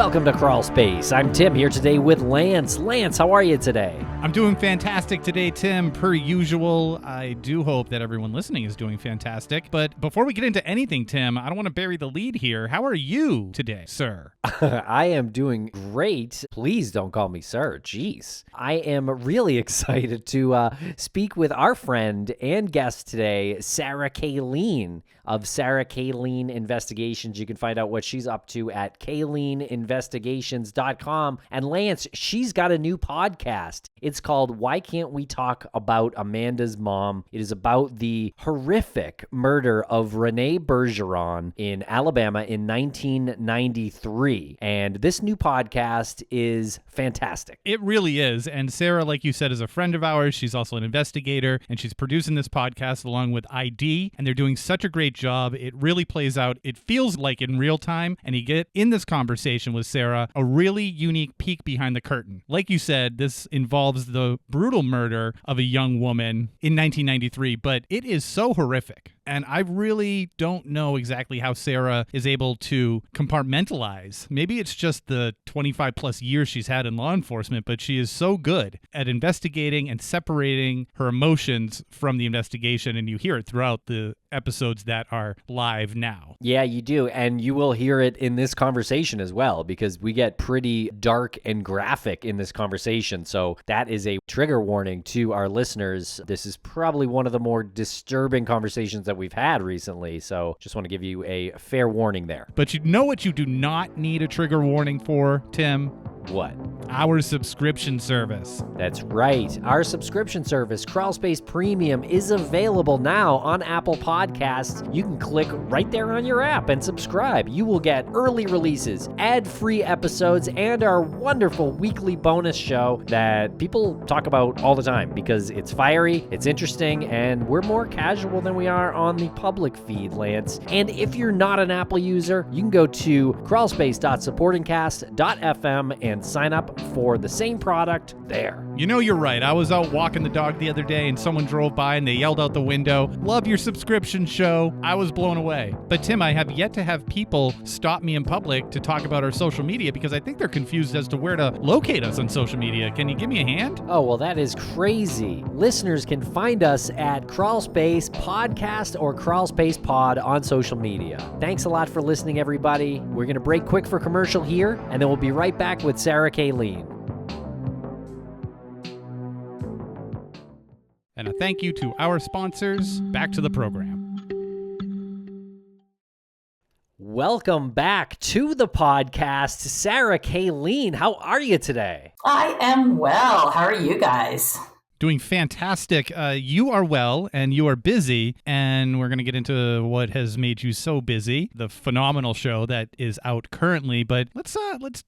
Welcome to Crawlspace. I'm Tim here today with Lance. Lance, how are you today? I'm doing fantastic today, Tim, per usual. I do hope that everyone listening is doing fantastic. But before we get into anything, Tim, I don't want to bury the lead here. How are you today, sir? I am doing great. Please don't call me sir. Jeez. I am really excited to speak with our friend and guest today, Sarah Cailean of Sarah Cailean Investigations. You can find out what she's up to at CaileenInvestigations.com. And Lance, she's got a new podcast. It's called Why Can't We Talk About Amanda's Mom? It is about the horrific murder of Renee Bergeron in Alabama in 1993. And this new podcast is fantastic. It really is. And Sarah, like you said, is a friend of ours. She's also an investigator, and she's producing this podcast along with ID, and they're doing such a great job. It really plays out. It feels like in real time, and you get in this conversation with Sarah a really unique peek behind the curtain. Like you said, this involves the brutal murder of a young woman in 1993, but it is so horrific. And I really don't know exactly how Sarah is able to compartmentalize. Maybe it's just the 25 plus years she's had in law enforcement, but she is so good at investigating and separating her emotions from the investigation. And you hear it throughout the episodes that are live now. Yeah, you do. And you will hear it in this conversation as well, because we get pretty dark and graphic in this conversation. So that is a trigger warning to our listeners. This is probably one of the more disturbing conversations that we've had recently. So just want to give you a fair warning there. But you know what you do not need a trigger warning for, Tim? What? Our subscription service. That's right. Our subscription service, Crawlspace Premium, is available now on Apple Podcasts. You can click right there on your app and subscribe. You will get early releases, ad-free episodes, and our wonderful weekly bonus show that people talk about all the time because it's fiery, it's interesting, and we're more casual than we are on the public feed, Lance. And if you're not an Apple user, you can go to crawlspace.supportingcast.fm and sign up for the same product there. You know, you're right. I was out walking the dog the other day and someone drove by and they yelled out the window, "Love your subscription show." I was blown away. But Tim, I have yet to have people stop me in public to talk about our social media because I think they're confused as to where to locate us on social media. Can you give me a hand? Oh, well, that is crazy. Listeners can find us at Crawlspace Podcast or Crawlspace Pod on social media. Thanks a lot for listening, everybody. We're going to break quick for commercial here, and then we'll be right back with Sarah Cailean. And a thank you to our sponsors. Back to the program. Welcome back to the podcast, Sarah Cailean. How are you today? I am well. How are you guys? Doing fantastic. You are well and you are busy, and we're going to get into what has made you so busy, the phenomenal show that is out currently. But let's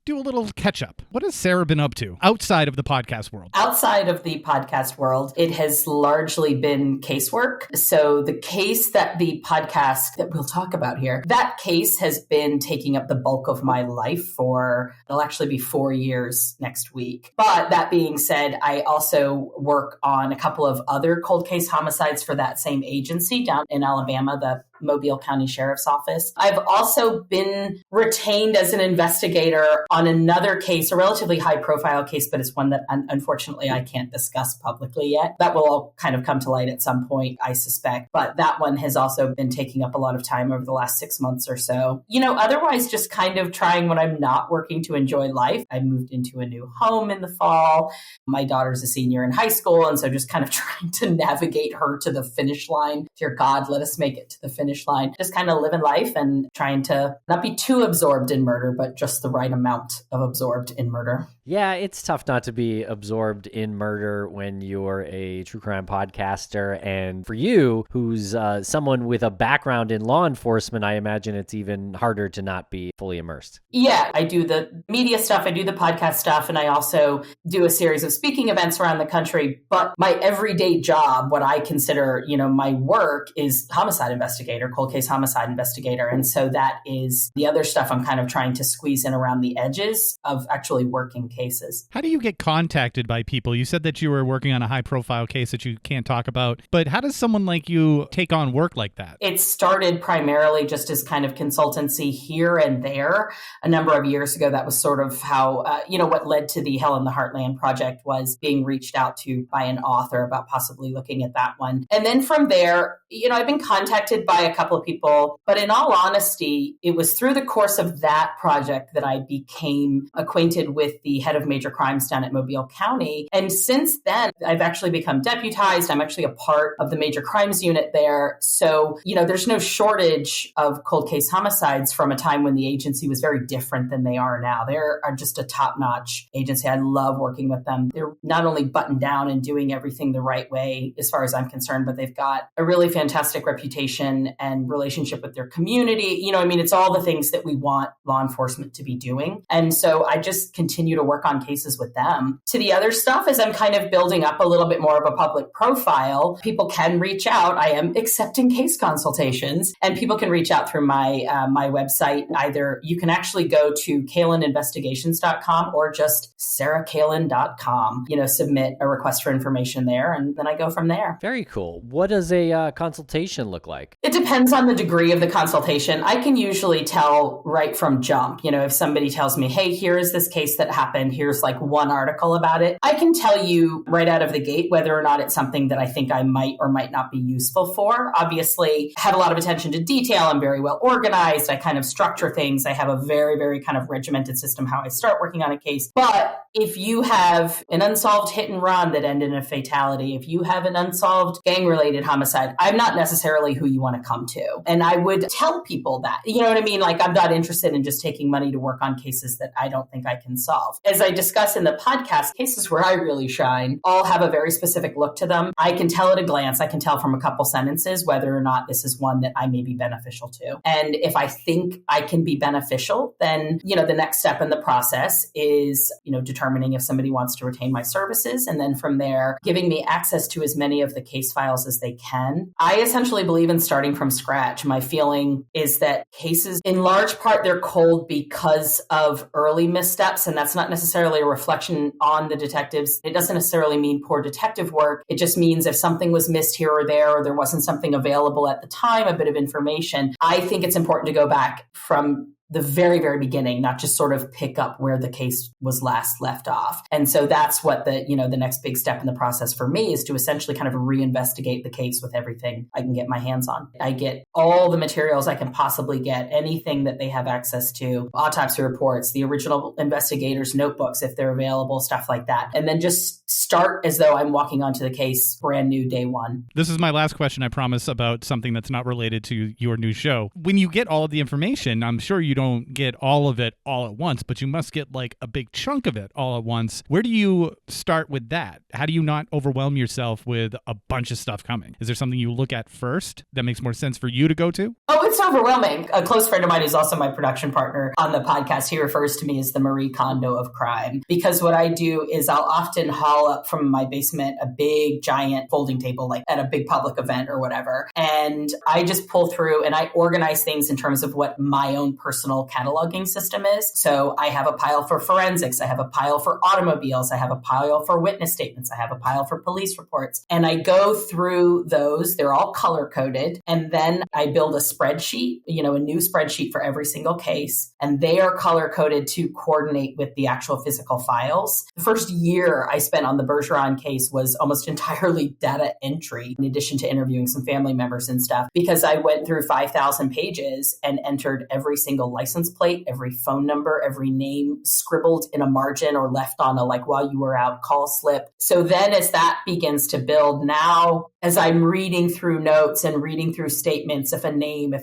do a little catch up. What has Sarah been up to outside of the podcast world? Outside of the podcast world, it has largely been casework. So the case that the podcast that we'll talk about here, that case has been taking up the bulk of my life for, it'll actually be 4 years next week. But that being said, I also work on a couple of other cold case homicides for that same agency down in Alabama, the Mobile County Sheriff's Office. I've also been retained as an investigator on another case, a relatively high profile case, but it's one that unfortunately I can't discuss publicly yet. That will all kind of come to light at some point, I suspect. But that one has also been taking up a lot of time over the last 6 months or so. You know, otherwise just kind of trying when I'm not working to enjoy life. I moved into a new home in the fall. My daughter's a senior in high school. And so just kind of trying to navigate her to the finish line. Dear God, let us make it to the finish line. Just kind of living life and trying to not be too absorbed in murder, but just the right amount of absorbed in murder. Yeah, it's tough not to be absorbed in murder when you're a true crime podcaster. And for you, who's someone with a background in law enforcement, I imagine it's even harder to not be fully immersed. Yeah, I do the media stuff, I do the podcast stuff, and I also do a series of speaking events around the country. But my everyday job, what I consider, my work, is homicide investigator. investigator, cold case homicide investigator. And so that is the other stuff I'm kind of trying to squeeze in around the edges of actually working cases. How do you get contacted by people? You said that you were working on a high profile case that you can't talk about, but how does someone like you take on work like that? It started primarily just as kind of consultancy here and there. A number of years ago, that was sort of how, what led to the Hell in the Heartland project was being reached out to by an author about possibly looking at that one. And then from there, I've been contacted by a couple of people, but in all honesty, it was through the course of that project that I became acquainted with the head of major crimes down at Mobile County. And since then, I've actually become deputized. I'm actually a part of the major crimes unit there. So, there's no shortage of cold case homicides from a time when the agency was very different than they are now. They are just a top-notch agency. I love working with them. They're not only buttoned down and doing everything the right way, as far as I'm concerned, but they've got a really fantastic reputation and relationship with their community. It's all the things that we want law enforcement to be doing. And so I just continue to work on cases with them. To the other stuff, as I'm kind of building up a little bit more of a public profile, people can reach out. I am accepting case consultations, and people can reach out through my website. Either you can actually go to CaileenInvestigations.com or just SarahCailean.com, submit a request for information there, and then I go from there. Very cool. What does a consultation look like? It depends on the degree of the consultation. I can usually tell right from jump, if somebody tells me, hey, here is this case that happened, here's like one article about it. I can tell you right out of the gate whether or not it's something that I think I might or might not be useful for. Obviously, I have a lot of attention to detail. I'm very well organized. I kind of structure things. I have a very, very kind of regimented system how I start working on a case. But if you have an unsolved hit and run that ended in a fatality, if you have an unsolved gang-related homicide, I'm not necessarily who you want to come to. And I would tell people that, you know what I mean? Like, I'm not interested in just taking money to work on cases that I don't think I can solve. As I discuss in the podcast, cases where I really shine all have a very specific look to them. I can tell at a glance, I can tell from a couple sentences whether or not this is one that I may be beneficial to. And if I think I can be beneficial, then, the next step in the process is, determining if somebody wants to retain my services. And then from there, giving me access to as many of the case files as they can. I essentially believe in starting from scratch. My feeling is that cases, in large part, they're cold because of early missteps. And that's not necessarily a reflection on the detectives. It doesn't necessarily mean poor detective work. It just means if something was missed here or there wasn't something available at the time, a bit of information, I think it's important to go back from the very, very beginning, not just sort of pick up where the case was last left off. And so that's what the next big step in the process for me is to essentially kind of reinvestigate the case with everything I can get my hands on. I get all the materials I can possibly get, anything that they have access to, autopsy reports, the original investigators' notebooks, if they're available, stuff like that. And then just start as though I'm walking onto the case brand new day one. This is my last question, I promise, about something that's not related to your new show. When you get all of the information, I'm sure you don't get all of it all at once, but you must get like a big chunk of it all at once. Where do you start with that? How do you not overwhelm yourself with a bunch of stuff coming? Is there something you look at first that makes more sense for you to go to? Oh, it's overwhelming. A close friend of mine who's also my production partner on the podcast, he refers to me as the Marie Kondo of crime, because what I do is I'll often haul up from my basement a big giant folding table, like at a big public event or whatever. And I just pull through and I organize things in terms of what my own personal cataloging system is. So I have a pile for forensics. I have a pile for automobiles. I have a pile for witness statements. I have a pile for police reports. And I go through those. They're all color coded. And then I build a spreadsheet, a new spreadsheet for every single case. And they are color coded to coordinate with the actual physical files. The first year I spent on the Bergeron case was almost entirely data entry, in addition to interviewing some family members and stuff, because I went through 5,000 pages and entered every single license plate, every phone number, every name scribbled in a margin or left on a while you were out call slip. So then as that begins to build, now as I'm reading through notes and reading through statements, if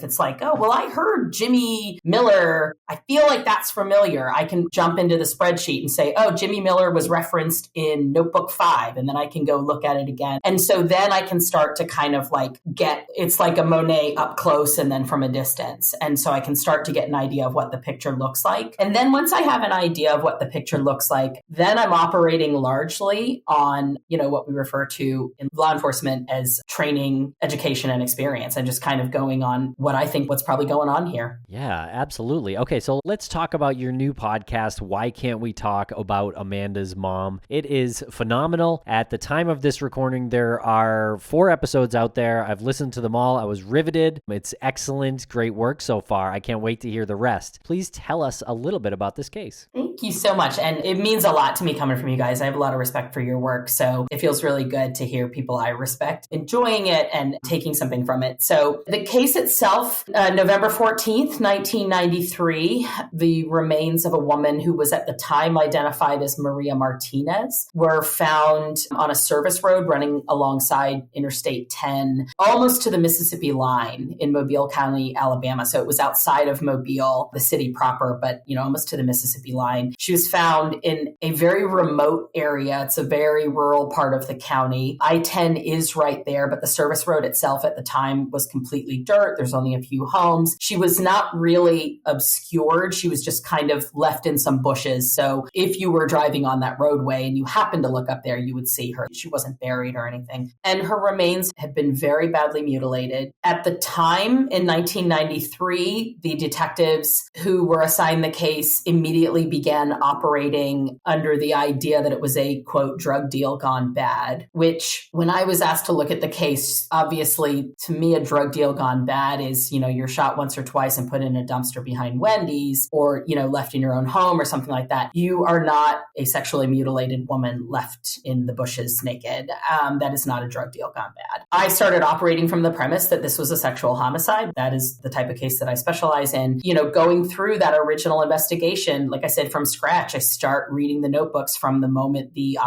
it's like, oh, well, I heard Jimmy Miller, I feel like that's familiar. I can jump into the spreadsheet and say, oh, Jimmy Miller was referenced in Notebook 5, and then I can go look at it again. And so then I can start to kind of it's like a Monet up close and then from a distance. And so I can start to get an idea of what the picture looks like. And then once I have an idea of what the picture looks like, then I'm operating largely on, what we refer to in law enforcement as training, education, and experience, and just kind of going on what I think what's probably going on here. Yeah, absolutely. Okay, so let's talk about your new podcast, Why Can't We Talk About Amanda's Mom? It is phenomenal. At the time of this recording, there are 4 episodes out there. I've listened to them all. I was riveted. It's excellent. Great work so far. I can't wait to hear the rest. Please tell us a little bit about this case. Thank you so much. And it means a lot to me coming from you guys. I have a lot of respect for your work. So it feels really good to hear people I respect enjoying it and taking something from it. So the case itself, November 14th, 1993, the remains of a woman who was at the time identified as Maria Martinez were found on a service road running alongside Interstate 10, almost to the Mississippi line in Mobile County, Alabama. So it was outside of Mobile, the city proper, but almost to the Mississippi line. She was found in a very remote area. It's a very rural part of the county. I-10 is right there, but the service road itself at the time was completely dirt. There's only a few homes. She was not really obscured. She was just kind of left in some bushes. So if you were driving on that roadway and you happened to look up there, you would see her. She wasn't buried or anything. And her remains had been very badly mutilated. At the time, in 1993, the detectives who were assigned the case immediately began operating under the idea that it was a, quote, drug deal gone bad, which when I was asked to look at the case, obviously, to me, a drug deal gone bad is, you're shot once or twice and put in a dumpster behind Wendy's or, left in your own home or something like that. You are not a sexually mutilated woman left in the bushes naked. That is not a drug deal gone bad. I started operating from the premise that this was a sexual homicide. That is the type of case that I specialize in. Going through that original investigation, like I said, from scratch, I start reading the notebooks from the moment the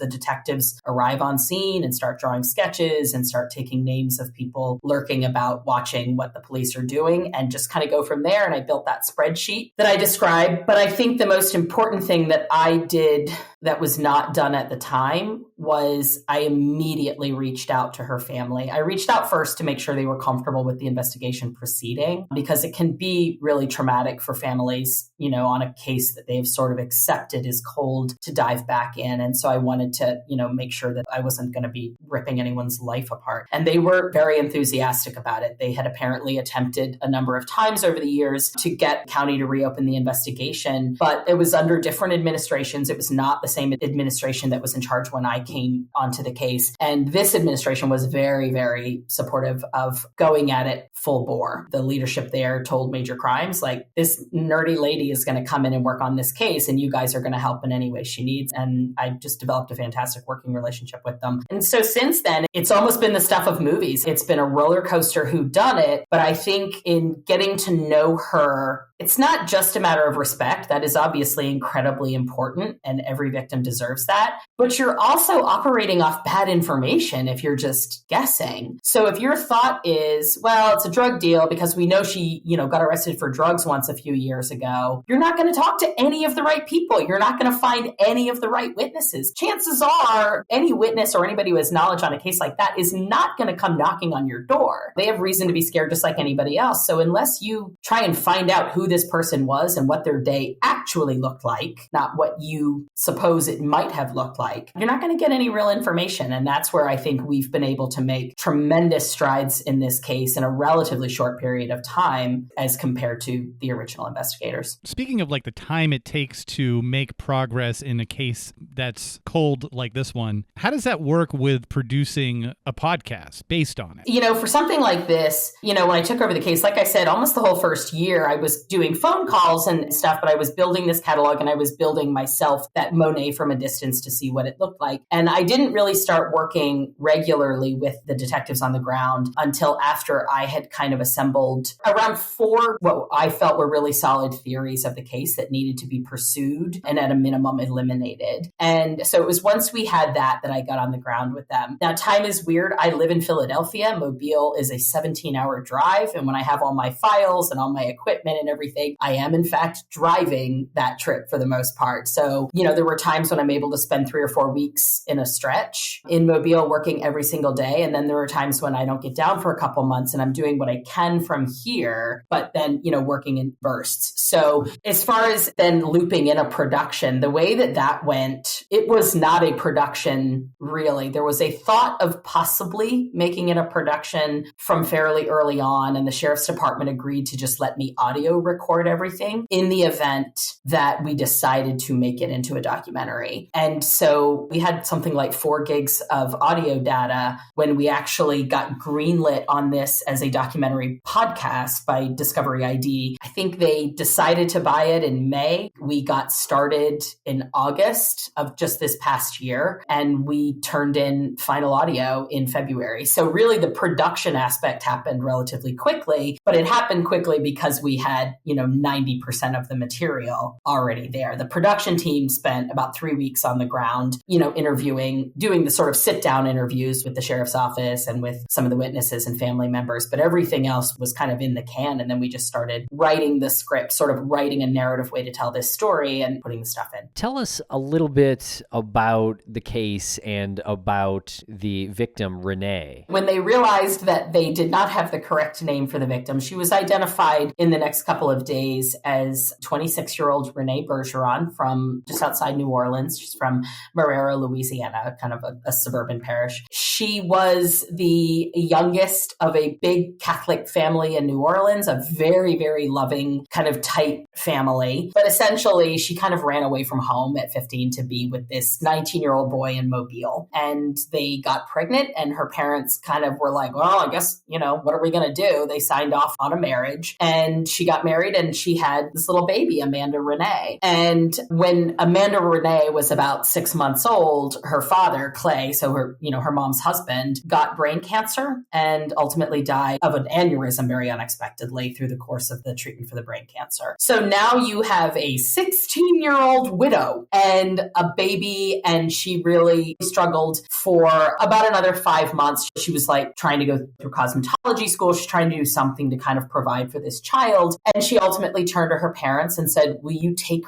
detectives arrive on scene and start drawing sketches and start taking names of people lurking about watching what the police are doing and just kind of go from there. And I built that spreadsheet that I described. But I think the most important thing that I did that was not done at the time was I immediately reached out to her family. I reached out first to make sure they were comfortable with the investigation proceeding, because it can be really traumatic for families, on a case that they've sort of accepted as cold to dive back in. And so I wanted to, make sure that I wasn't going to be ripping anyone's life apart. And they were very enthusiastic about it. They had apparently attempted a number of times over the years to get county to reopen the investigation, but it was under different administrations. It was not the same administration that was in charge when I came onto the case. And this administration was very, very supportive of going at it full bore. The leadership there told Major Crimes, like, this nerdy lady is going to come in and work on this case, and you guys are going to help in any way she needs. And I just developed a fantastic working relationship with them. And so since then, it's almost been the stuff of movies. It's been a roller coaster whodunit, but I think in getting to know her, it's not just a matter of respect. That is obviously incredibly important, and every victim deserves that. But you're also operating off bad information if you're just guessing. So if your thought is, well, it's a drug deal because we know she, got arrested for drugs once a few years ago, you're not going to talk to any of the right people. You're not going to find any of the right witnesses. Chances are any witness or anybody who has knowledge on a case like that is not going to come knocking on your door. They have reason to be scared just like anybody else. So unless you try and find out who this person was and what their day actually looked like, not what you suppose it might have looked like, you're not going to get any real information. And that's where I think we've been able to make tremendous strides in this case in a relatively short period of time as compared to the original investigators. Speaking of the time it takes to make progress in a case that's cold like this one, how does that work with producing a podcast based on it? For something like this, when I took over the case, like I said, almost the whole first year, I was doing phone calls and stuff, but I was building this catalog and I was building myself that Monet from a distance to see what it looked like. And I didn't really start working regularly with the detectives on the ground until after I had kind of assembled around 4 what I felt were really solid theories of the case that needed to be pursued and at a minimum eliminated. And so it was once we had that I got on the ground with them. Now, time is weird. I live in Philadelphia. Mobile is a 17-hour drive. And when I have all my files and all my equipment and everything everything. I am in fact driving that trip for the most part. So, there were times when I'm able to spend 3 or 4 weeks in a stretch in Mobile working every single day. And then there are times when I don't get down for a couple months and I'm doing what I can from here, but then, working in bursts. So as far as then looping in a production, the way that went, it was not a production really. There was a thought of possibly making it a production from fairly early on. And the sheriff's department agreed to just let me audio record everything in the event that we decided to make it into a documentary. And so we had something like 4 gigs of audio data when we actually got greenlit on this as a documentary podcast by Discovery ID. I think they decided to buy it in May. We got started in August of just this past year, and we turned in final audio in February. So really the production aspect happened relatively quickly, but it happened quickly because we had, 90% of the material already there. The production team spent about 3 weeks on the ground, interviewing, doing the sort of sit down interviews with the sheriff's office and with some of the witnesses and family members, but everything else was kind of in the can. And then we just started writing the script, sort of writing a narrative way to tell this story and putting the stuff in. Tell us a little bit about the case and about the victim, Renee. When they realized that they did not have the correct name for the victim, she was identified in the next couple of days as 26-year-old Renee Bergeron from just outside New Orleans. She's from Marrero, Louisiana, kind of a suburban parish. She was the youngest of a big Catholic family in New Orleans, a very, very loving, kind of tight family. But essentially, she kind of ran away from home at 15 to be with this 19-year-old boy in Mobile. And they got pregnant, and her parents kind of were like, well, I guess, what are we going to do? They signed off on a marriage, and she got married, and she had this little baby, Amanda Renee. And when Amanda Renee was about 6 months old, her father, Clay, so her mom's husband, got brain cancer and ultimately died of an aneurysm very unexpectedly through the course of the treatment for the brain cancer. So now you have a 16-year-old widow and a baby, and she really struggled for about another 5 months. She was like trying to go through cosmetology school. She's trying to do something to kind of provide for this child. And she ultimately turned to her parents and said, will you take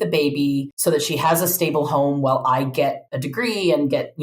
the baby so that she has a stable home while I get a degree and get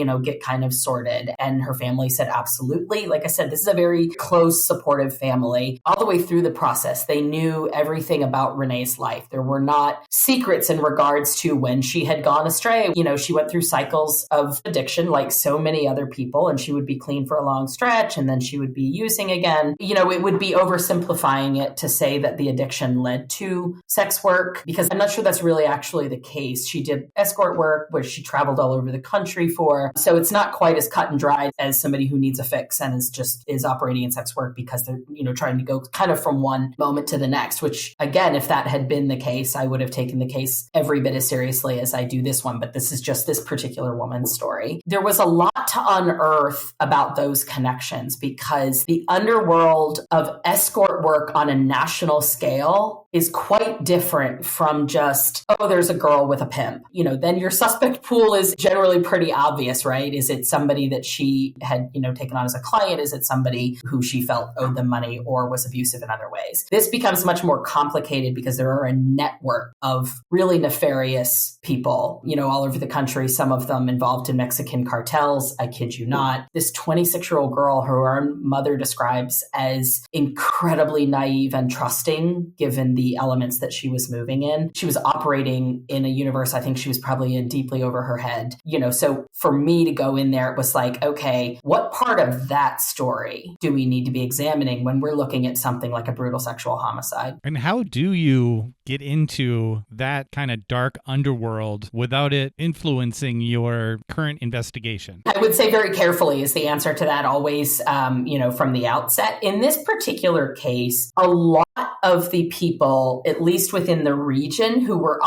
kind of sorted? And her family said, absolutely. Like I said, this is a very close, supportive family. All the way through the process, they knew everything about Renee's life. There were not secrets in regards to when she had gone astray. She went through cycles of addiction like so many other people, and she would be clean for a long stretch and then she would be using again. It would be oversimplifying it to say that the addiction led to sex work, because I'm not sure that's really actually the case. She did escort work, which she traveled all over the country for. So it's not quite as cut and dried as somebody who needs a fix and is operating in sex work because they're, trying to go kind of from one moment to the next, which again, if that had been the case, I would have taken the case every bit as seriously as I do this one. But this is just this particular woman's story. There was a lot to unearth about those connections because the underworld of escort work on a national scale is quite different from just, there's a girl with a pimp. Then your suspect pool is generally pretty obvious, right? Is it somebody that she had, taken on as a client? Is it somebody who she felt owed them money or was abusive in other ways? This becomes much more complicated because there are a network of really nefarious people, all over the country, some of them involved in Mexican cartels. I kid you not. This 26-year-old girl, her own mother describes as incredibly naive and trusting, given the elements that she was moving in. She was operating in a universe I think she was probably in deeply over her head. So for me to go in there, it was like, okay, what part of that story do we need to be examining when we're looking at something like a brutal sexual homicide? And how do you get into that kind of dark underworld without it influencing your current investigation? I would say very carefully is the answer to that, always, from the outset. In this particular case, a lot of the people, at least within the region, who were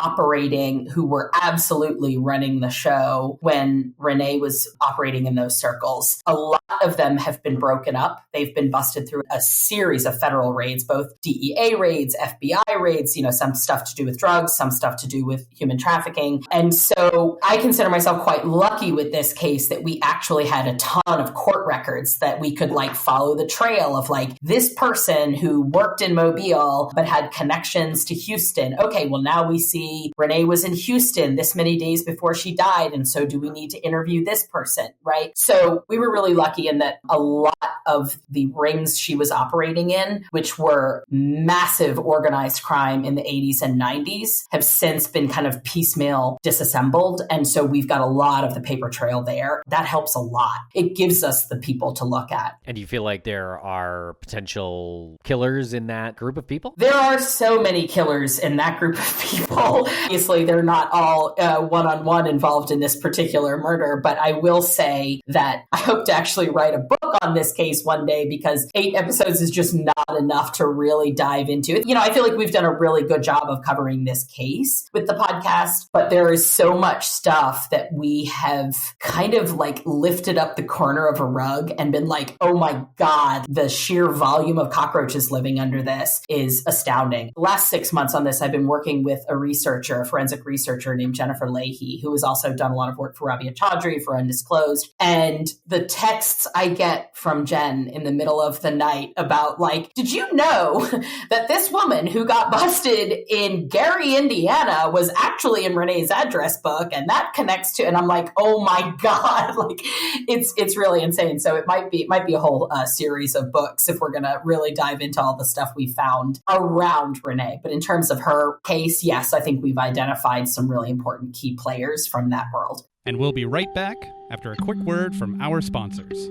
absolutely running the show when Renee was operating in those circles, a lot of them have been broken up. They've been busted through a series of federal raids, both DEA raids, FBI raids, some stuff to do with drugs, some stuff to do with human trafficking. And so I consider myself quite lucky with this case that we actually had a ton of court records that we could follow the trail of this person who worked in Mobile Nashville, but had connections to Houston. Okay, well, now we see Renee was in Houston this many days before she died. And so do we need to interview this person, right? So we were really lucky in that a lot of the rings she was operating in, which were massive organized crime in the 80s and 90s, have since been kind of piecemeal disassembled. And so we've got a lot of the paper trail there. That helps a lot. It gives us the people to look at. And do you feel like there are potential killers in that group of people? There are so many killers in that group of people. Obviously, they're not all one-on-one involved in this particular murder, but I will say that I hope to actually write a book on this case one day, because 8 episodes is just not enough to really dive into it. I feel like we've done a really good job of covering this case with the podcast, but there is so much stuff that we have kind of like lifted up the corner of a rug and been like, oh my God, the sheer volume of cockroaches living under this is astounding. The last 6 months on this, I've been working with a forensic researcher named Jennifer Leahy, who has also done a lot of work for Rabia Chaudhry for Undisclosed. And the texts I get from Jen in the middle of the night about like, did you know that this woman who got busted in Gary, Indiana was actually in Renee's address book, and that connects to, and I'm like, oh my God, like it's really insane. So it might be a whole series of books if we're going to really dive into all the stuff we found around Renee. But in terms of her case, yes, I think we've identified some really important key players from that world. And we'll be right back after a quick word from our sponsors.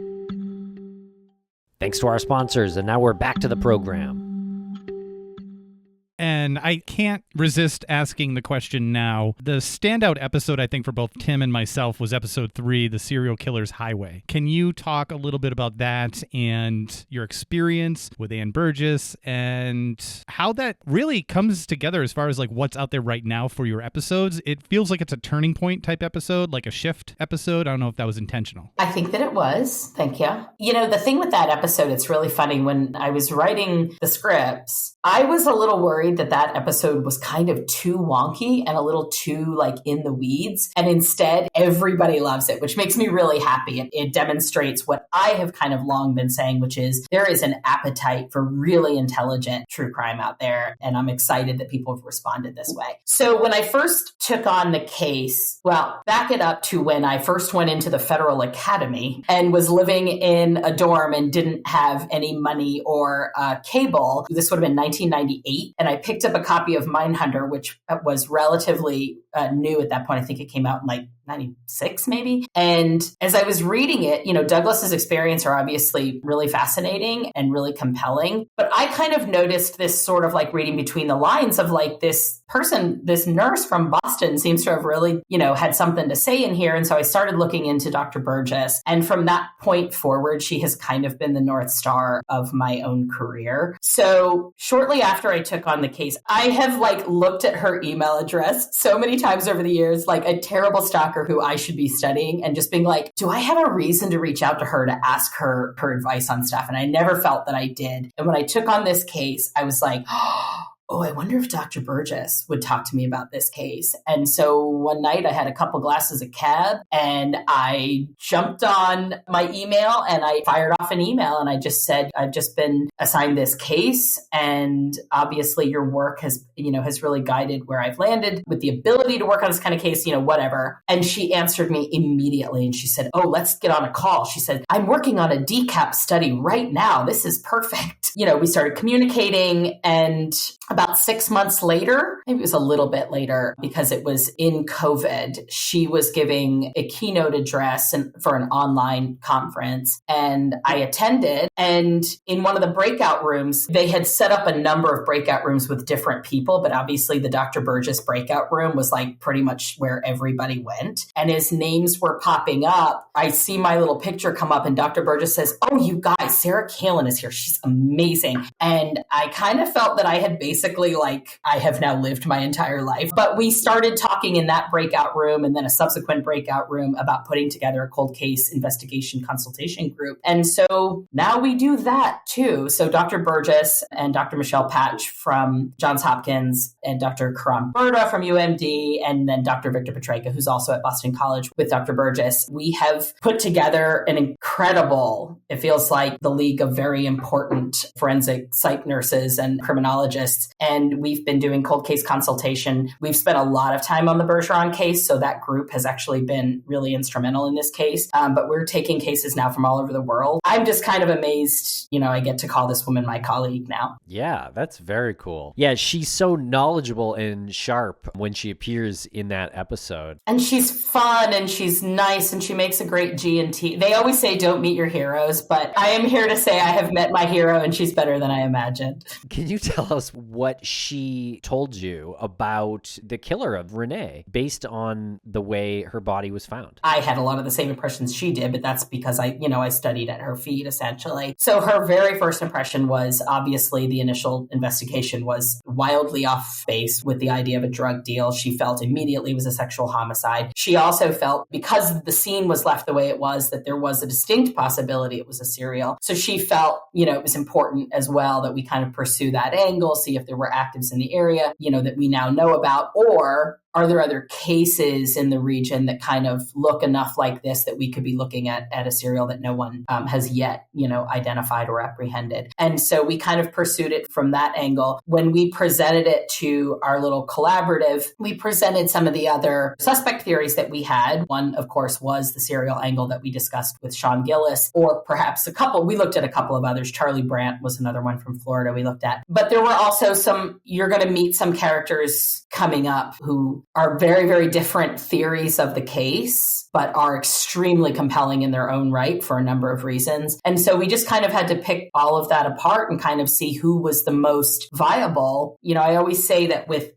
Thanks to our sponsors, and now we're back to the program. And I can't resist asking the question now. The standout episode, I think, for both Tim and myself was episode 3, The Serial Killer's Highway. Can you talk a little bit about that and your experience with Ann Burgess and how that really comes together as far as like what's out there right now for your episodes? It feels like it's a turning point type episode, like a shift episode. I don't know if that was intentional. I think that it was. Thank you. The thing with that episode, it's really funny. When I was writing the scripts, I was a little worried that episode was kind of too wonky and a little too like in the weeds. And instead, everybody loves it, which makes me really happy. It demonstrates what I have kind of long been saying, which is there is an appetite for really intelligent true crime out there. And I'm excited that people have responded this way. So when I first took on the case, well, back it up to when I first went into the Federal Academy and was living in a dorm and didn't have any money or cable. This would have been 1998. And I picked up a copy of Mindhunter, which was relatively new at that point. I think it came out in like 96 maybe. And as I was reading it, Douglas's experience are obviously really fascinating and really compelling. But I kind of noticed this sort of like reading between the lines of like this person, this nurse from Boston seems to have really, had something to say in here. And so I started looking into Dr. Burgess. And from that point forward, she has kind of been the North Star of my own career. So shortly after I took on the case, I have like looked at her email address so many times over the years, like a terrible stalker who I should be studying, and just being like, do I have a reason to reach out to her to ask her advice on stuff? And I never felt that I did. And when I took on this case, I was like, oh, I wonder if Dr. Burgess would talk to me about this case. And so one night I had a couple glasses of cab and I jumped on my email and I fired off an email and I just said, I've just been assigned this case. And obviously your work has really guided where I've landed with the ability to work on this kind of case, whatever. And she answered me immediately and she said, oh, let's get on a call. She said, I'm working on a DCAP study right now. This is perfect. We started communicating, and about 6 months later, maybe it was a little bit later because it was in COVID, she was giving a keynote address for an online conference, and I attended. And in one of the breakout rooms, they had set up a number of breakout rooms with different people, but obviously the Dr. Burgess breakout room was like pretty much where everybody went. And as names were popping up, I see my little picture come up and Dr. Burgess says, oh, you guys, Sarah Cailean is here. She's amazing. And I kind of felt that I had basically basically like I have now lived my entire life. But we started talking in that breakout room and then a subsequent breakout room about putting together a cold case investigation consultation group. And so now we do that too. So Dr. Burgess and Dr. Michelle Patch from Johns Hopkins and Dr. Karan Berta from UMD, and then Dr. Victor Petreka, who's also at Boston College with Dr. Burgess. We have put together an incredible, it feels like the league of very important forensic psych nurses and criminologists. And we've been doing cold case consultation. We've spent a lot of time on the Bergeron case. So that group has actually been really instrumental in this case. But we're taking cases now from all over the world. I'm just kind of amazed, I get to call this woman my colleague now. Yeah, that's very cool. Yeah, she's so knowledgeable and sharp when she appears in that episode. And she's fun and she's nice and she makes a great G&T. They always say don't meet your heroes, but I am here to say I have met my hero and she's better than I imagined. Can you tell us what she told you about the killer of Renee based on the way her body was found? I had a lot of the same impressions she did, but that's because I studied at her feet essentially. So her very first impression was obviously the initial investigation was wildly off base with the idea of a drug deal. She felt immediately it was a sexual homicide. She also felt because the scene was left the way it was that there was a distinct possibility it was a serial. So she felt, it was important as well that we kind of pursue that angle, see if there were actives in the area, that we now know about, or are there other cases in the region that kind of look enough like this that we could be looking at a serial that no one has yet, identified or apprehended? And so we kind of pursued it from that angle. When we presented it to our little collaborative, we presented some of the other suspect theories that we had. One, of course, was the serial angle that we discussed with Sean Gillis, or perhaps we looked at a couple of others. Charlie Brandt was another one from Florida we looked at. But there were also you're going to meet some characters coming up who are very, very different theories of the case, but are extremely compelling in their own right for a number of reasons. And so we just kind of had to pick all of that apart and kind of see who was the most viable. I always say that with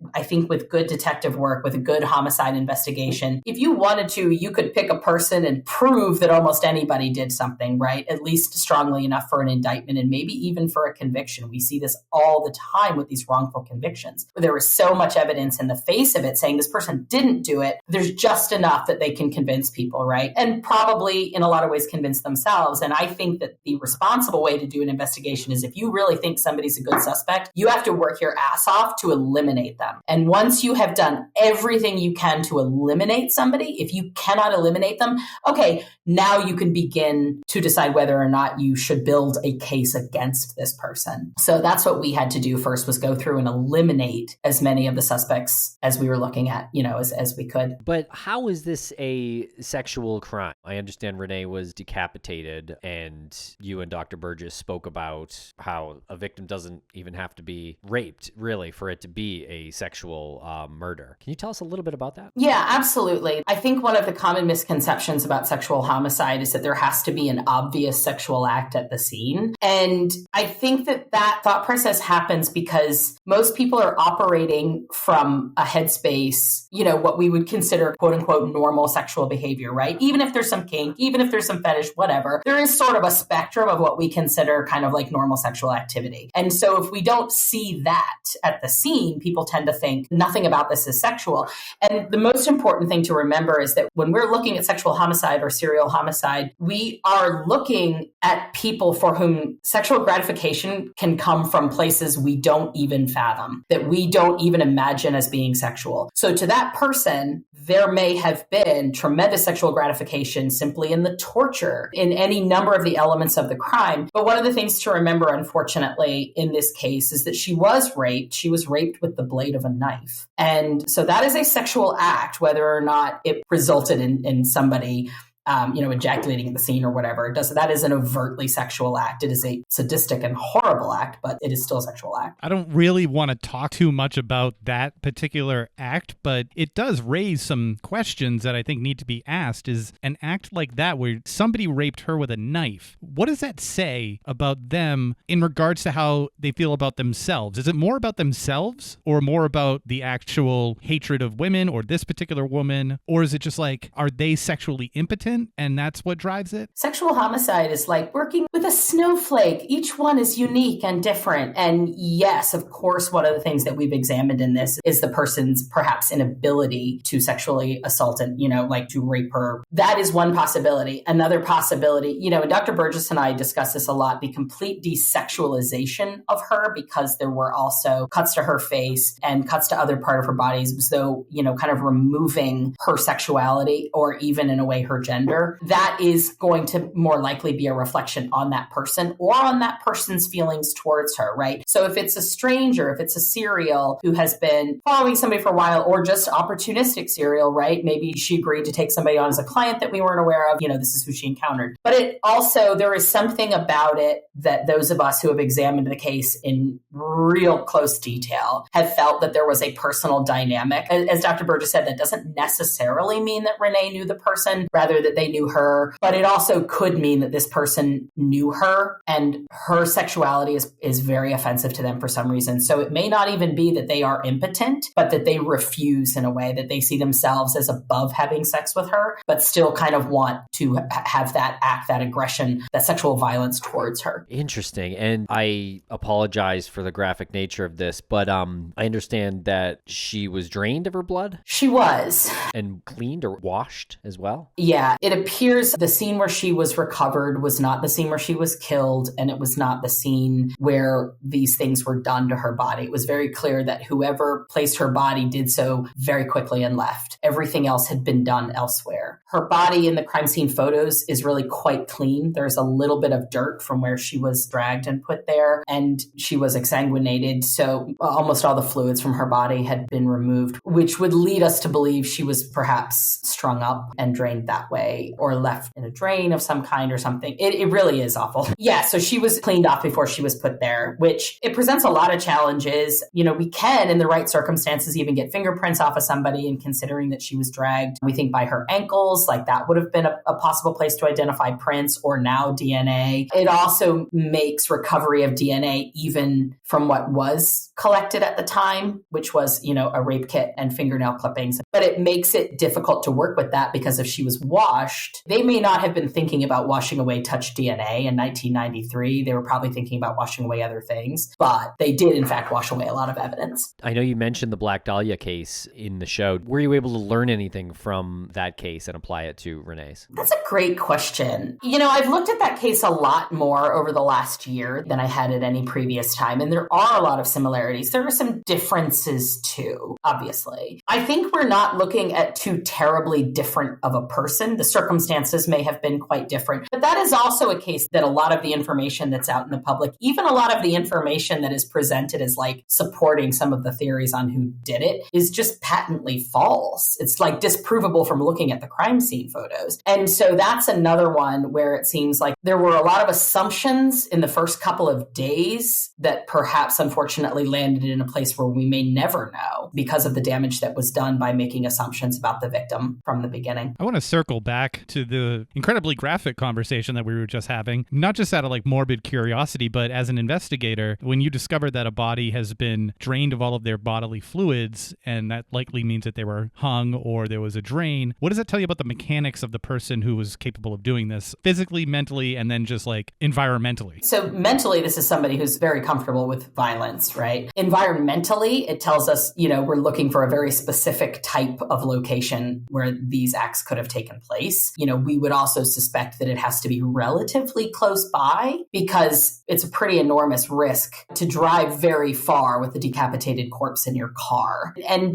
good detective work, with a good homicide investigation, if you wanted to, you could pick a person and prove that almost anybody did something, right? At least strongly enough for an indictment and maybe even for a conviction. We see this all the time with these wrongful convictions. There was so much evidence in the face of it saying this person didn't do it. There's just enough that they can convince people, right? And probably in a lot of ways convince themselves. And I think that the responsible way to do an investigation is if you really think somebody's a good suspect, you have to work your ass off to eliminate them. And once you have done everything you can to eliminate somebody, if you cannot eliminate them, okay, now you can begin to decide whether or not you should build a case against this person. So that's what we had to do first, was go through and eliminate as many of the suspects as we were looking at, as we could. But how is this a sexual crime? I understand Renee was decapitated, and you and Dr. Burgess spoke about how a victim doesn't even have to be raped, really, for it to be a sexual murder. Can you tell us a little bit about that? Yeah, absolutely. I think one of the common misconceptions about sexual homicide is that there has to be an obvious sexual act at the scene. And I think that thought process happens because most people are operating from a headspace, what we would consider quote unquote normal sexual behavior, right? Even if there's some kink, even if there's some fetish, whatever, there is sort of a spectrum of what we consider kind of like normal sexual activity. And so if we don't see that at the scene, people tend to think nothing about this is sexual. And the most important thing to remember is that when we're looking at sexual homicide or serial homicide, we are looking at people for whom sexual gratification can come from places we don't even fathom, that we don't even imagine as being sexual. So to that person, there may have been tremendous sexual gratification simply in the torture, in any number of the elements of the crime. But one of the things to remember, unfortunately, in this case is that she was raped. She was raped with the blade of a knife. And so that is a sexual act, whether or not it resulted in somebody ejaculating at the scene or whatever. That is an overtly sexual act. It is a sadistic and horrible act, but it is still a sexual act. I don't really want to talk too much about that particular act, but it does raise some questions that I think need to be asked. Is an act like that where somebody raped her with a knife, what does that say about them in regards to how they feel about themselves? Is it more about themselves or more about the actual hatred of women or this particular woman? Or is it just like, are they sexually impotent? incident and that's what drives it? Sexual homicide is like working with a snowflake. Each one is unique and different. And yes, of course, one of the things that we've examined in this is the person's perhaps inability to sexually assault and, like to rape her. That is one possibility. Another possibility, and Dr. Burgess and I discuss this a lot, the complete desexualization of her, because there were also cuts to her face and cuts to other part of her body, as though, kind of removing her sexuality or even in a way her gender. That is going to more likely be a reflection on that person or on that person's feelings towards her, right? So if it's a stranger, if it's a serial who has been following somebody for a while, or just opportunistic serial, right? Maybe she agreed to take somebody on as a client that we weren't aware of, this is who she encountered. But it also, there is something about it that those of us who have examined the case in real close detail have felt that there was a personal dynamic. As Dr. Burgess said, that doesn't necessarily mean that Renee knew the person, rather that they knew her, but it also could mean that this person knew her and her sexuality is very offensive to them for some reason. So it may not even be that they are impotent, but that they refuse in a way, that they see themselves as above having sex with her, but still kind of want to have that act, that aggression, that sexual violence towards her. Interesting. And I apologize for the graphic nature of this, but I understand that she was drained of her blood? She was. And cleaned or washed as well? Yeah. It appears the scene where she was recovered was not the scene where she was killed, and it was not the scene where these things were done to her body. It was very clear that whoever placed her body did so very quickly and left. Everything else had been done elsewhere. Her body in the crime scene photos is really quite clean. There's a little bit of dirt from where she was dragged and put there, and she was exsanguinated. So almost all the fluids from her body had been removed, which would lead us to believe she was perhaps strung up and drained that way, or left in a drain of some kind or something. It really is awful. Yeah, so she was cleaned off before she was put there, which it presents a lot of challenges. We can, in the right circumstances, even get fingerprints off of somebody, and considering that she was dragged, we think by her ankles, like that would have been a possible place to identify prints, or now DNA. It also makes recovery of DNA even from what was collected at the time, which was, a rape kit and fingernail clippings. But it makes it difficult to work with that, because if she was washed, they may not have been thinking about washing away touch DNA in 1993. They were probably thinking about washing away other things, but they did in fact wash away a lot of evidence. I know you mentioned the Black Dahlia case in the show. Were you able to learn anything from that case and apply it to Renee's? That's a great question. I've looked at that case a lot more over the last year than I had at any previous time, and there are a lot of similarities. There are some differences too, obviously. I think we're not looking at too terribly different of a person. The circumstances may have been quite different, but that is also a case that a lot of the information that's out in the public, even a lot of the information that is presented as like supporting some of the theories on who did it, is just patently false. It's like disprovable from looking at the crime scene photos. And so that's another one where it seems like there were a lot of assumptions in the first couple of days that perhaps unfortunately landed in a place where we may never know because of the damage that was done by making assumptions about the victim from the beginning. I want to circle back to the incredibly graphic conversation that we were just having, not just out of like morbid curiosity, but as an investigator, when you discovered that a body has been drained of all of their bodily fluids, and that likely means that they were hung or there was a drain, what does that tell you about the mechanics of the person who was capable of doing this physically, mentally, and then just like environmentally? So mentally, this is somebody who's very comfortable with violence, right? Environmentally, it tells us, we're looking for a very specific type of location where these acts could have taken place. We would also suspect that it has to be relatively close by, because it's a pretty enormous risk to drive very far with a decapitated corpse in your car. And,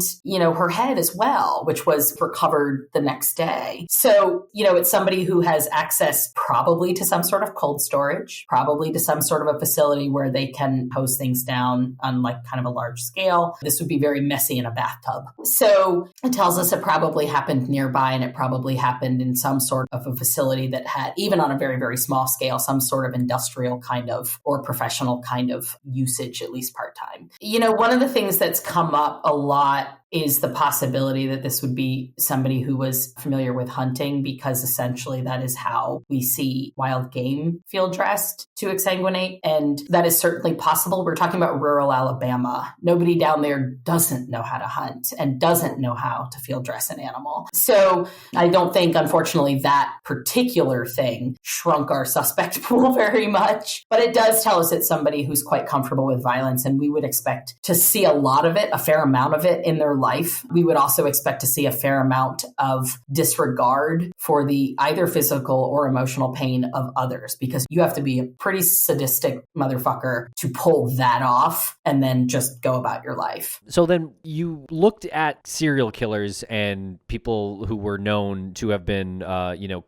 her head as well, which was recovered the next day. So, it's somebody who has access probably to some sort of cold storage, probably to some sort of a facility where they can hose things down on like kind of a large scale. This would be very messy in a bathtub. So it tells us it probably happened nearby, and it probably happened in some sort of a facility that had, even on a very, very small scale, some sort of industrial kind of or professional kind of usage, at least part-time. One of the things that's come up a lot is the possibility that this would be somebody who was familiar with hunting, because essentially that is how we see wild game field dressed to exsanguinate. And that is certainly possible. We're talking about rural Alabama. Nobody down there doesn't know how to hunt and doesn't know how to field dress an animal. So I don't think, unfortunately, that particular thing shrunk our suspect pool very much. But it does tell us it's somebody who's quite comfortable with violence, and we would expect to see a lot of it, a fair amount of it in their life. We would also expect to see a fair amount of disregard for the either physical or emotional pain of others, because you have to be a pretty sadistic motherfucker to pull that off and then just go about your life. So then you looked at serial killers and people who were known to have been,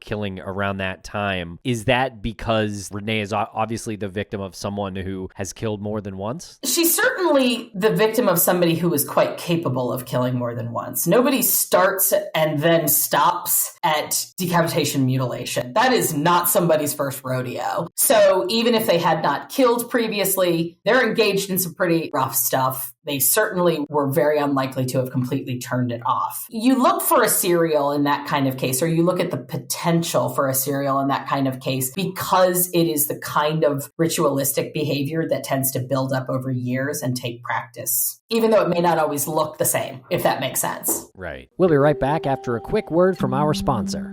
killing around that time. Is that because Renee is obviously the victim of someone who has killed more than once? She's certainly the victim of somebody who is quite capable of killing more than once. Nobody starts and then stops at decapitation mutilation. That is not somebody's first rodeo. So even if they had not killed previously, they're engaged in some pretty rough stuff. They certainly were very unlikely to have completely turned it off. You look for a serial in that kind of case, or you look at the potential for a serial in that kind of case, because it is the kind of ritualistic behavior that tends to build up over years and take practice, even though it may not always look the same, if that makes sense. Right. We'll be right back after a quick word from our sponsor.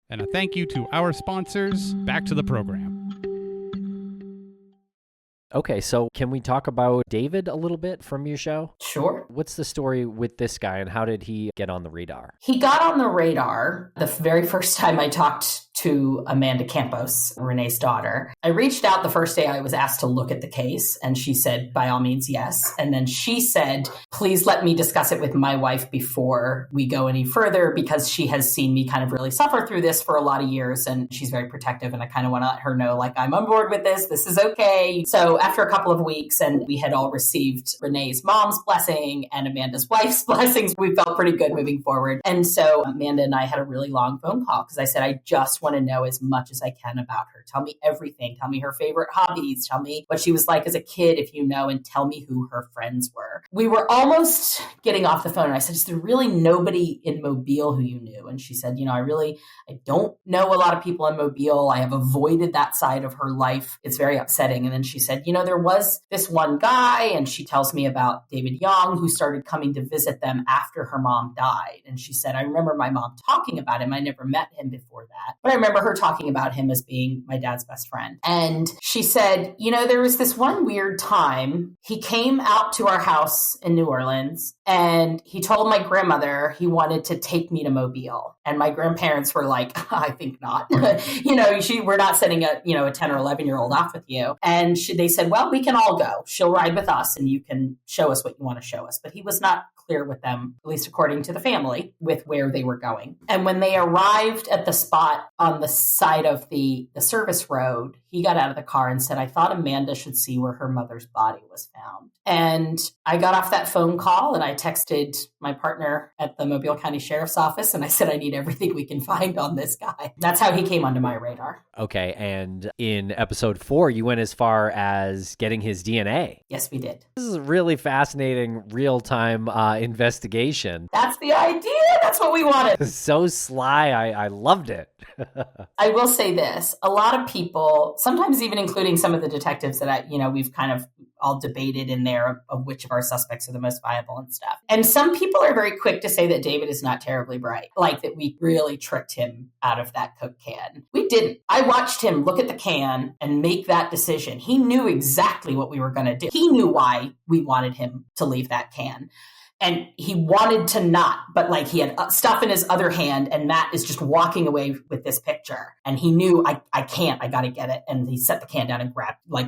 And a thank you to our sponsors. Back to the program. Okay, so can we talk about David a little bit from your show? Sure. What's the story with this guy and how did he get on the radar? He got on the radar the very first time I talked to Amanda Campos, Renee's daughter. I reached out the first day I was asked to look at the case, and she said, by all means, yes. And then she said, please let me discuss it with my wife before we go any further, because she has seen me kind of really suffer through this for a lot of years, and she's very protective, and I kind of want to let her know, like, I'm on board with this. This is okay. So after a couple of weeks, and we had all received Renee's mom's blessing and Amanda's wife's blessings, we felt pretty good moving forward. And so Amanda and I had a really long phone call because I said, I just want to know as much as I can about her. Tell me everything. Tell me her favorite hobbies. Tell me what she was like as a kid, if you know, and tell me who her friends were. We were almost getting off the phone, and I said, is there really nobody in Mobile who you knew? And she said, I don't know a lot of people in Mobile. I have avoided that side of her life. It's very upsetting. And then she said, there was this one guy, and she tells me about David Young, who started coming to visit them after her mom died. And she said, I remember my mom talking about him. I never met him before that, but I remember her talking about him as being my dad's best friend. And she said, there was this one weird time he came out to our house in New Orleans, and he told my grandmother he wanted to take me to Mobile. And my grandparents were like, I think not. We're not sending a 10 or 11-year-old off with you. And they said, well, we can all go. She'll ride with us and you can show us what you want to show us. But he was not clear with them, at least according to the family, with where they were going. And when they arrived at the spot on the side of the service road, he got out of the car and said, I thought Amanda should see where her mother's body was found. And I got off that phone call and I texted my partner at the Mobile County Sheriff's Office, and I said, I need everything we can find on this guy. That's how he came onto my radar. Okay, and in episode 4, you went as far as getting his DNA. Yes, we did. This is a really fascinating real-time investigation. That's the idea. That's what we wanted. So sly. I loved it. I will say this. A lot of people, sometimes even including some of the detectives that we've kind of all debated in there of which of our suspects are the most viable and stuff. And some people are very quick to say that David is not terribly bright, like that we really tricked him out of that Coke can. We didn't. I watched him look at the can and make that decision. He knew exactly what we were going to do. He knew why we wanted him to leave that can. And he wanted to not, but like he had stuff in his other hand, and Matt is just walking away with this picture. And he knew, I can't, I got to get it. And he set the can down and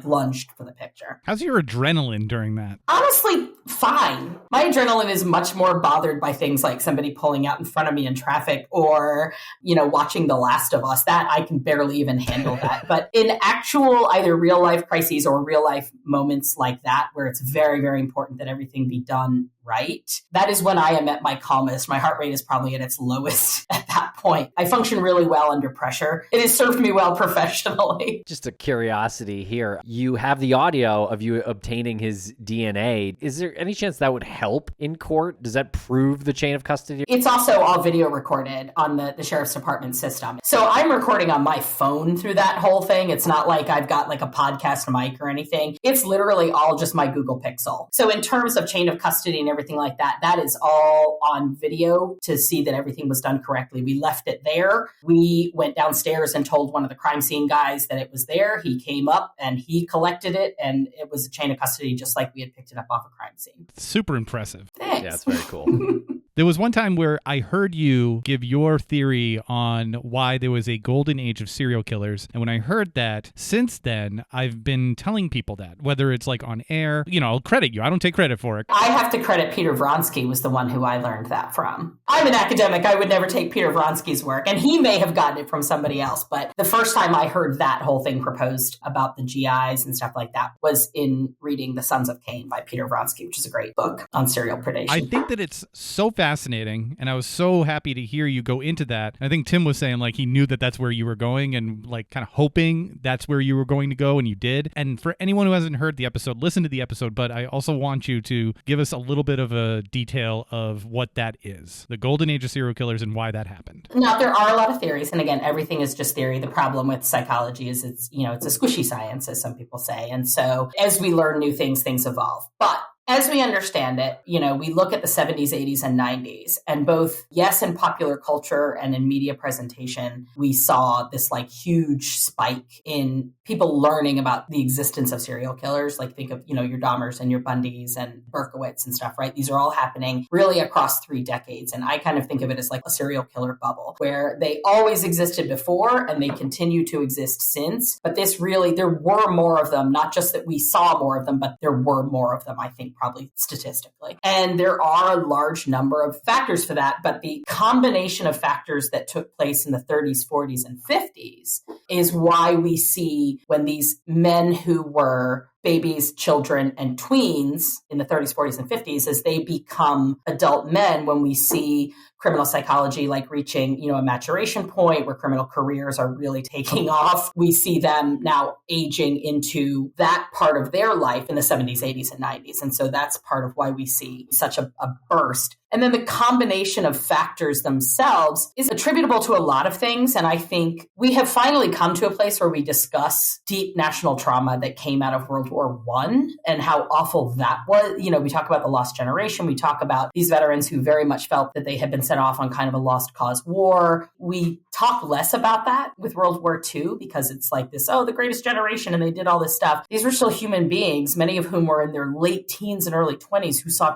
lunged for the picture. How's your adrenaline during that? Honestly, fine. My adrenaline is much more bothered by things like somebody pulling out in front of me in traffic or, watching The Last of Us. That I can barely even handle that. But in actual either real life crises or real life moments like that, where it's very, very important that everything be done right, that is when I am at my calmest. My heart rate is probably at its lowest at that point. I function really well under pressure. It has served me well professionally. Just a curiosity here. You have the audio of you obtaining his DNA. Is there any chance that would help in court? Does that prove the chain of custody? It's also all video recorded on the sheriff's department system. So I'm recording on my phone through that whole thing. It's not like I've got like a podcast mic or anything. It's literally all just my Google Pixel. So in terms of chain of custody and everything like that, that is all on video to see that everything was done correctly. We left it there. We went downstairs and told one of the crime scene guys that it was there. He came up and he collected it, and it was a chain of custody just like we had picked it up off a crime scene. Super impressive. Thanks. Yeah, it's very cool. There was one time where I heard you give your theory on why there was a golden age of serial killers. And when I heard that, since then, I've been telling people that, whether it's like on air, I'll credit you. I don't take credit for it. I have to credit Peter Vronsky was the one who I learned that from. I'm an academic. I would never take Peter Vronsky's work, and he may have gotten it from somebody else. But the first time I heard that whole thing proposed about the GIs and stuff like that was in reading The Sons of Cain by Peter Vronsky, which is a great book on serial predation. I think that it's so fascinating, and I was so happy to hear you go into that. I think Tim was saying like he knew that that's where you were going and like kind of hoping that's where you were going to go, and you did. And for anyone who hasn't heard the episode, listen to the episode, but I also want you to give us a little bit of a detail of what that is, the golden age of serial killers and why that happened. Now, there are a lot of theories, and again, everything is just theory. The problem with psychology is it's a squishy science, as some people say. And so as we learn new things, things evolve. But as we understand it, we look at the 70s, 80s, and 90s, and both, yes, in popular culture and in media presentation, we saw this like huge spike in people learning about the existence of serial killers. Like think of, your Dahmers and your Bundys and Berkowitz and stuff, right? These are all happening really across 3 decades. And I kind of think of it as like a serial killer bubble where they always existed before and they continue to exist since. But there were more of them, not just that we saw more of them, but there were more of them, I think, probably statistically. And there are a large number of factors for that, but the combination of factors that took place in the 30s, 40s, and 50s is why we see when these men who were babies, children, and tweens in the 30s, 40s, and 50s, as they become adult men, when we see criminal psychology like reaching, a maturation point where criminal careers are really taking off. We see them now aging into that part of their life in the 70s, 80s, and 90s. And so that's part of why we see such a burst. And then the combination of factors themselves is attributable to a lot of things. And I think we have finally come to a place where we discuss deep national trauma that came out of World War I and how awful that was. We talk about the lost generation. We talk about these veterans who very much felt that they had been sent off on kind of a lost cause war. We talk less about that with World War II because it's like this, the greatest generation, and they did all this stuff. These were still human beings, many of whom were in their late teens and early 20s, who saw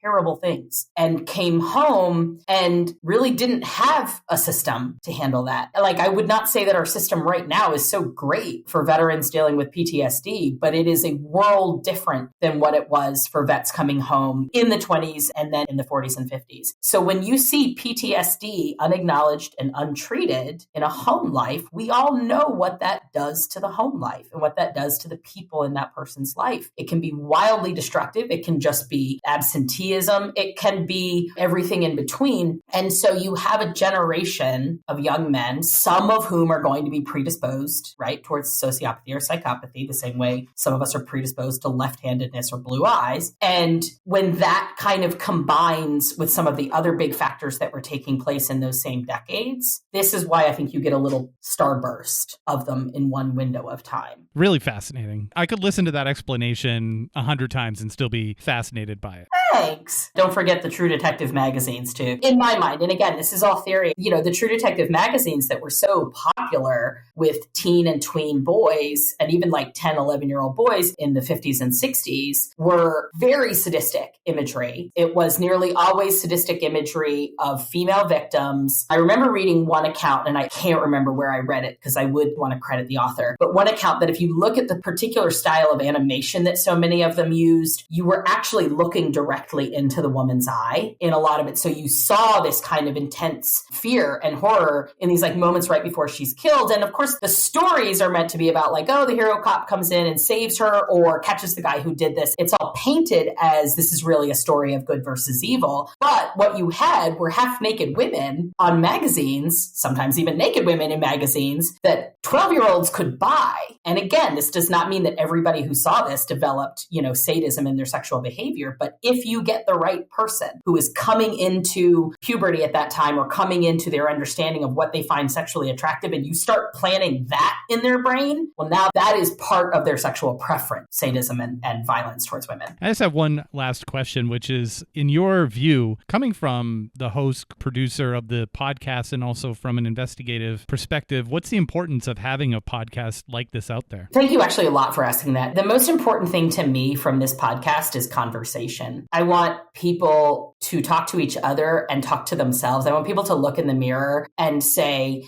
terrible things and came home and really didn't have a system to handle that. Like, I would not say that our system right now is so great for veterans dealing with PTSD, but it is a world different than what it was for vets coming home in the 20s and then in the 40s and 50s. So when you see PTSD unacknowledged and untreated in a home life, we all know what that does to the home life and what that does to the people in that person's life. It can be wildly destructive. It can just be absenteeism. It can be everything in between. And so you have a generation of young men, some of whom are going to be predisposed, right, towards sociopathy or psychopathy, the same way some of us are predisposed to left-handedness or blue eyes. And when that kind of combines with some of the other big factors that were taking place in those same decades, this is why I think you get a little starburst of them in one window of time. Really fascinating. I could listen to that explanation 100 times and still be fascinated by it. Thanks. Don't forget the True Detective magazines too. In my mind, and again, this is all theory, the True Detective magazines that were so popular with teen and tween boys and even like 10, 11-year-old boys in the 50s and 60s were very sadistic imagery. It was nearly always sadistic imagery of female victims. I remember reading one account, and I can't remember where I read it because I would want to credit the author, but one account that if you look at the particular style of animation that so many of them used, you were actually looking looking directly into the woman's eye in a lot of it. So you saw this kind of intense fear and horror in these like moments right before she's killed. And of course, the stories are meant to be about like, oh, the hero cop comes in and saves her or catches the guy who did this. It's all painted as this is really a story of good versus evil. But what you had were half-naked women on magazines, sometimes even naked women in magazines that 12-year-olds could buy. And again, this does not mean that everybody who saw this developed, sadism in their sexual behavior. But if you get the right person who is coming into puberty at that time or coming into their understanding of what they find sexually attractive, and you start planting that in their brain, well, now that is part of their sexual preference, sadism and violence towards women. I just have one last question, which is, in your view, coming from the host, producer of the podcast, and also from an investigative perspective, what's the importance of having a podcast like this out there? Thank you actually a lot for asking that. The most important thing to me from this podcast is conversation. I want people to talk to each other and talk to themselves. I want people to look in the mirror and say,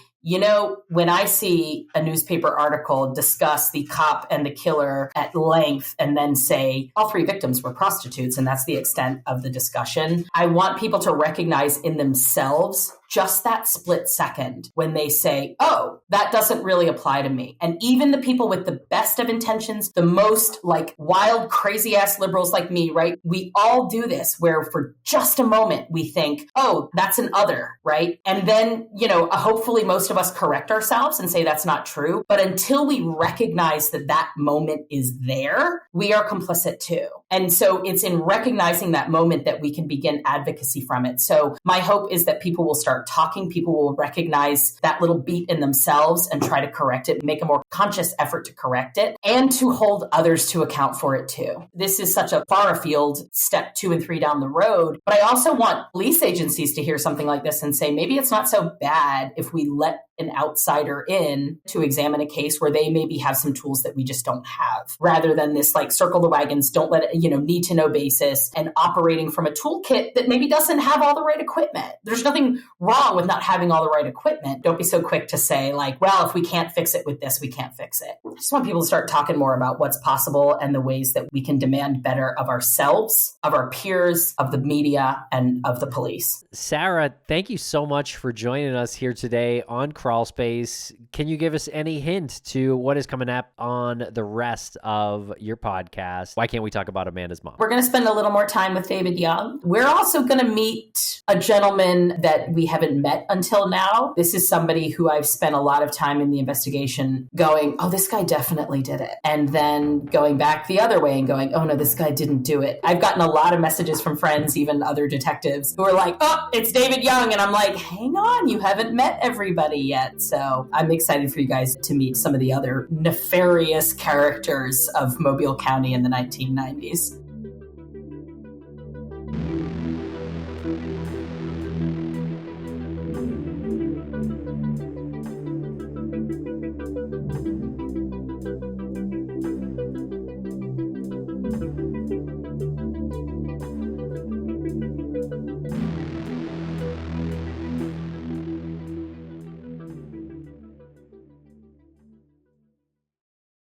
when I see a newspaper article discuss the cop and the killer at length and then say all three victims were prostitutes and that's the extent of the discussion, I want people to recognize in themselves just that split second when they say, oh, that doesn't really apply to me. And even the people with the best of intentions, the most like wild, crazy ass liberals like me, right? We all do this where for just a moment we think, oh, that's an other, right? And then, hopefully most of us correct ourselves and say that's not true. But until we recognize that that moment is there, we are complicit too. And so it's in recognizing that moment that we can begin advocacy from it. So my hope is that people will start talking, people will recognize that little beat in themselves and try to correct it, make a more conscious effort to correct it, and to hold others to account for it too. This is such a far afield step 2 and 3 down the road, but I also want police agencies to hear something like this and say, maybe it's not so bad if we let an outsider in to examine a case where they maybe have some tools that we just don't have, rather than this like circle the wagons, don't let it, need to know basis and operating from a toolkit that maybe doesn't have all the right equipment. There's nothing wrong with not having all the right equipment. Don't be so quick to say like, well, if we can't fix it with this, we can't fix it. I just want people to start talking more about what's possible and the ways that we can demand better of ourselves, of our peers, of the media, and of the police. Sarah, thank you so much for joining us here today on Crawlspace. Can you give us any hint to what is coming up on the rest of your podcast? Why can't we talk about Amanda's mom? We're going to spend a little more time with David Young. We're also going to meet a gentleman that we haven't met until now. This is somebody who I've spent a lot of time in the investigation going, oh, this guy definitely did it. And then going back the other way and going, oh no, this guy didn't do it. I've gotten a lot of messages from friends, even other detectives, who are like, oh, it's David Young. And I'm like, hang on, you haven't met everybody yet. So I'm excited for you guys to meet some of the other nefarious characters of Mobile County in the 1990s.